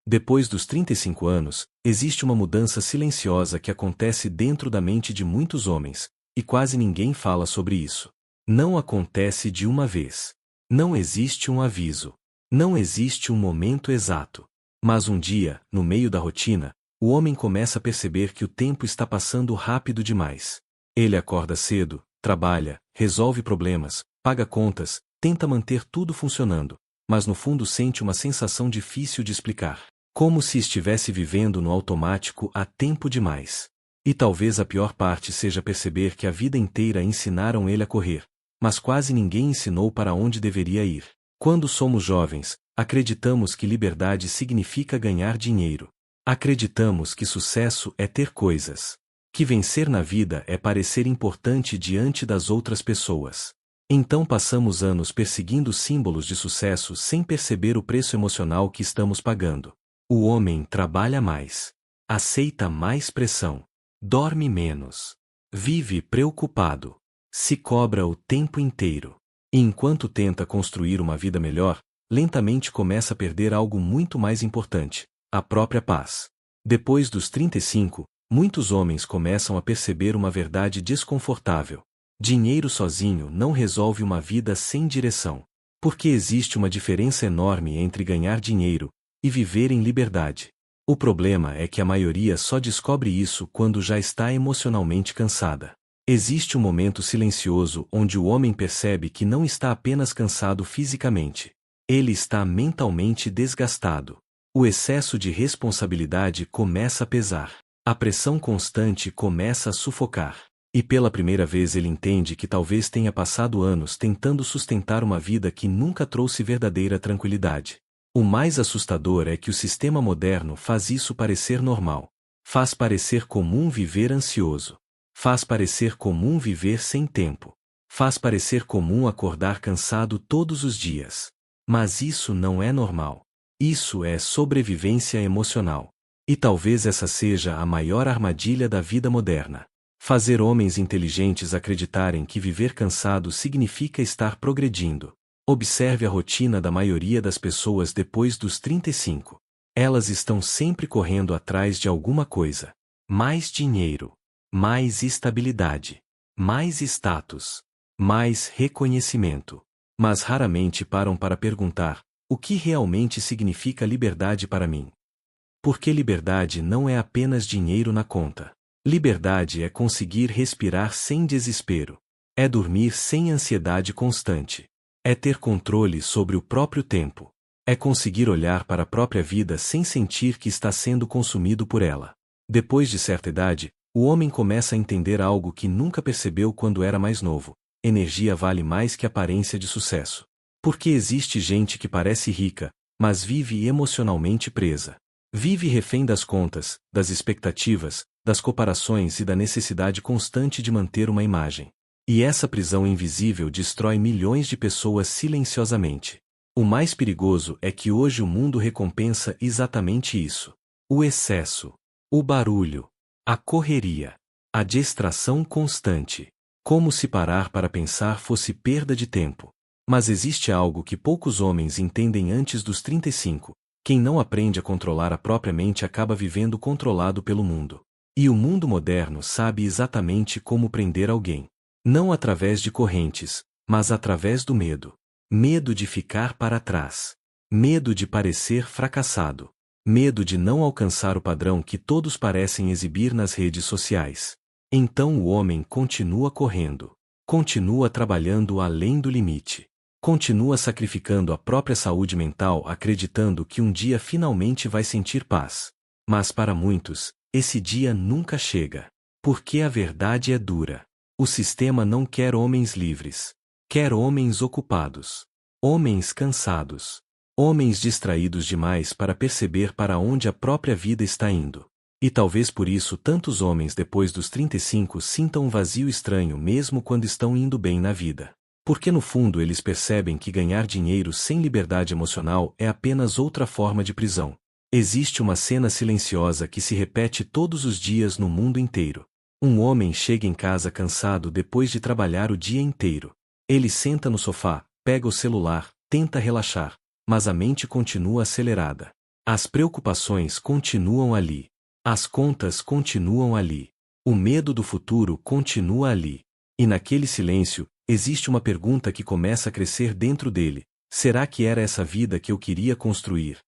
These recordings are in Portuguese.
Depois dos 35 anos, existe uma mudança silenciosa que acontece dentro da mente de muitos homens, e quase ninguém fala sobre isso. Não acontece de uma vez. Não existe um aviso. Não existe um momento exato. Mas um dia, no meio da rotina, o homem começa a perceber que o tempo está passando rápido demais. Ele acorda cedo, trabalha, resolve problemas, paga contas, tenta manter tudo funcionando, mas no fundo sente uma sensação difícil de explicar. Como se estivesse vivendo no automático há tempo demais. E talvez a pior parte seja perceber que a vida inteira ensinaram ele a correr, mas quase ninguém ensinou para onde deveria ir. Quando somos jovens, acreditamos que liberdade significa ganhar dinheiro. Acreditamos que sucesso é ter coisas. Que vencer na vida é parecer importante diante das outras pessoas. Então passamos anos perseguindo símbolos de sucesso sem perceber o preço emocional que estamos pagando. O homem trabalha mais, aceita mais pressão, dorme menos, vive preocupado, se cobra o tempo inteiro. E enquanto tenta construir uma vida melhor, lentamente começa a perder algo muito mais importante, a própria paz. Depois dos 35, muitos homens começam a perceber uma verdade desconfortável. Dinheiro sozinho não resolve uma vida sem direção. Porque existe uma diferença enorme entre ganhar dinheiro e viver em liberdade. O problema é que a maioria só descobre isso quando já está emocionalmente cansada. Existe um momento silencioso onde o homem percebe que não está apenas cansado fisicamente. Ele está mentalmente desgastado. O excesso de responsabilidade começa a pesar. A pressão constante começa a sufocar. E pela primeira vez ele entende que talvez tenha passado anos tentando sustentar uma vida que nunca trouxe verdadeira tranquilidade. O mais assustador é que o sistema moderno faz isso parecer normal. Faz parecer comum viver ansioso. Faz parecer comum viver sem tempo. Faz parecer comum acordar cansado todos os dias. Mas isso não é normal. Isso é sobrevivência emocional. E talvez essa seja a maior armadilha da vida moderna. Fazer homens inteligentes acreditarem que viver cansado significa estar progredindo. Observe a rotina da maioria das pessoas depois dos 35. Elas estão sempre correndo atrás de alguma coisa. Mais dinheiro, mais estabilidade, mais status, mais reconhecimento. Mas raramente param para perguntar: o que realmente significa liberdade para mim? Porque liberdade não é apenas dinheiro na conta. Liberdade é conseguir respirar sem desespero. É dormir sem ansiedade constante. É ter controle sobre o próprio tempo. É conseguir olhar para a própria vida sem sentir que está sendo consumido por ela. Depois de certa idade, o homem começa a entender algo que nunca percebeu quando era mais novo. Energia vale mais que aparência de sucesso. Porque existe gente que parece rica, mas vive emocionalmente presa. Vive refém das contas, das expectativas, das comparações e da necessidade constante de manter uma imagem. E essa prisão invisível destrói milhões de pessoas silenciosamente. O mais perigoso é que hoje o mundo recompensa exatamente isso. O excesso, o barulho, a correria, a distração constante. Como se parar para pensar fosse perda de tempo. Mas existe algo que poucos homens entendem antes dos 35. Quem não aprende a controlar a própria mente acaba vivendo controlado pelo mundo. E o mundo moderno sabe exatamente como prender alguém. Não através de correntes, mas através do medo. Medo de ficar para trás. Medo de parecer fracassado. Medo de não alcançar o padrão que todos parecem exibir nas redes sociais. Então o homem continua correndo. Continua trabalhando além do limite. Continua sacrificando a própria saúde mental acreditando que um dia finalmente vai sentir paz. Mas para muitos, esse dia nunca chega. Porque a verdade é dura. O sistema não quer homens livres. Quer homens ocupados. Homens cansados. Homens distraídos demais para perceber para onde a própria vida está indo. E talvez por isso tantos homens depois dos 35 sintam um vazio estranho mesmo quando estão indo bem na vida. Porque no fundo eles percebem que ganhar dinheiro sem liberdade emocional é apenas outra forma de prisão. Existe uma cena silenciosa que se repete todos os dias no mundo inteiro. Um homem chega em casa cansado depois de trabalhar o dia inteiro. Ele senta no sofá, pega o celular, tenta relaxar, mas a mente continua acelerada. As preocupações continuam ali. As contas continuam ali. O medo do futuro continua ali. E naquele silêncio, existe uma pergunta que começa a crescer dentro dele: será que era essa vida que eu queria construir?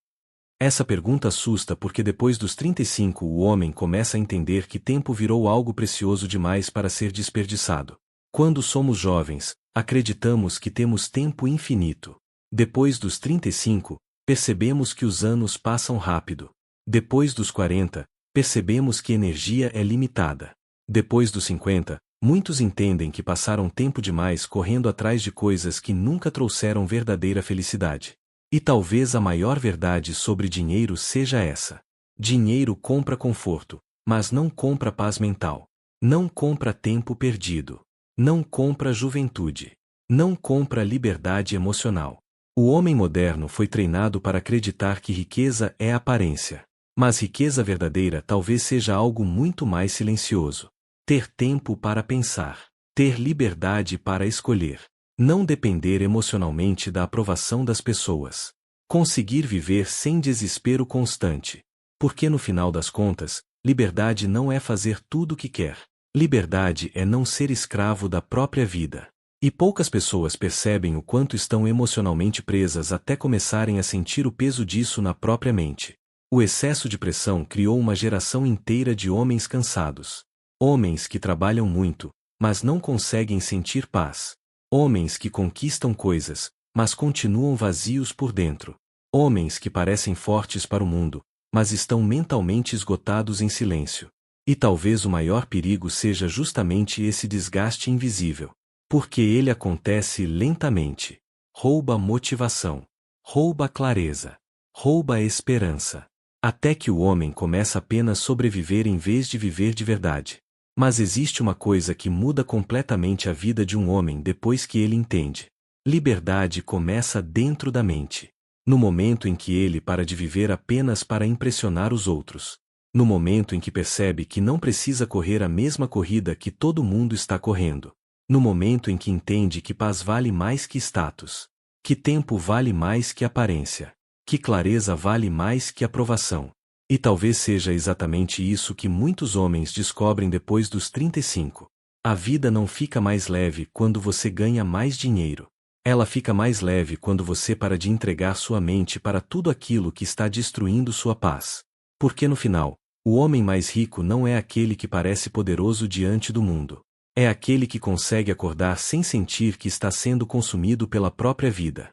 Essa pergunta assusta porque depois dos 35 o homem começa a entender que tempo virou algo precioso demais para ser desperdiçado. Quando somos jovens, acreditamos que temos tempo infinito. Depois dos 35, percebemos que os anos passam rápido. Depois dos 40, percebemos que energia é limitada. Depois dos 50, muitos entendem que passaram tempo demais correndo atrás de coisas que nunca trouxeram verdadeira felicidade. E talvez a maior verdade sobre dinheiro seja essa. Dinheiro compra conforto, mas não compra paz mental. Não compra tempo perdido. Não compra juventude. Não compra liberdade emocional. O homem moderno foi treinado para acreditar que riqueza é aparência. Mas riqueza verdadeira talvez seja algo muito mais silencioso. Ter tempo para pensar. Ter liberdade para escolher. Não depender emocionalmente da aprovação das pessoas. Conseguir viver sem desespero constante. Porque no final das contas, liberdade não é fazer tudo o que quer. Liberdade é não ser escravo da própria vida. E poucas pessoas percebem o quanto estão emocionalmente presas até começarem a sentir o peso disso na própria mente. O excesso de pressão criou uma geração inteira de homens cansados. Homens que trabalham muito, mas não conseguem sentir paz. Homens que conquistam coisas, mas continuam vazios por dentro. Homens que parecem fortes para o mundo, mas estão mentalmente esgotados em silêncio. E talvez o maior perigo seja justamente esse desgaste invisível. Porque ele acontece lentamente. Rouba motivação. Rouba clareza. Rouba esperança. Até que o homem começa apenas a sobreviver em vez de viver de verdade. Mas existe uma coisa que muda completamente a vida de um homem depois que ele entende. Liberdade começa dentro da mente. No momento em que ele para de viver apenas para impressionar os outros. No momento em que percebe que não precisa correr a mesma corrida que todo mundo está correndo. No momento em que entende que paz vale mais que status. Que tempo vale mais que aparência. Que clareza vale mais que aprovação. E talvez seja exatamente isso que muitos homens descobrem depois dos 35. A vida não fica mais leve quando você ganha mais dinheiro. Ela fica mais leve quando você para de entregar sua mente para tudo aquilo que está destruindo sua paz. Porque no final, o homem mais rico não é aquele que parece poderoso diante do mundo. É aquele que consegue acordar sem sentir que está sendo consumido pela própria vida.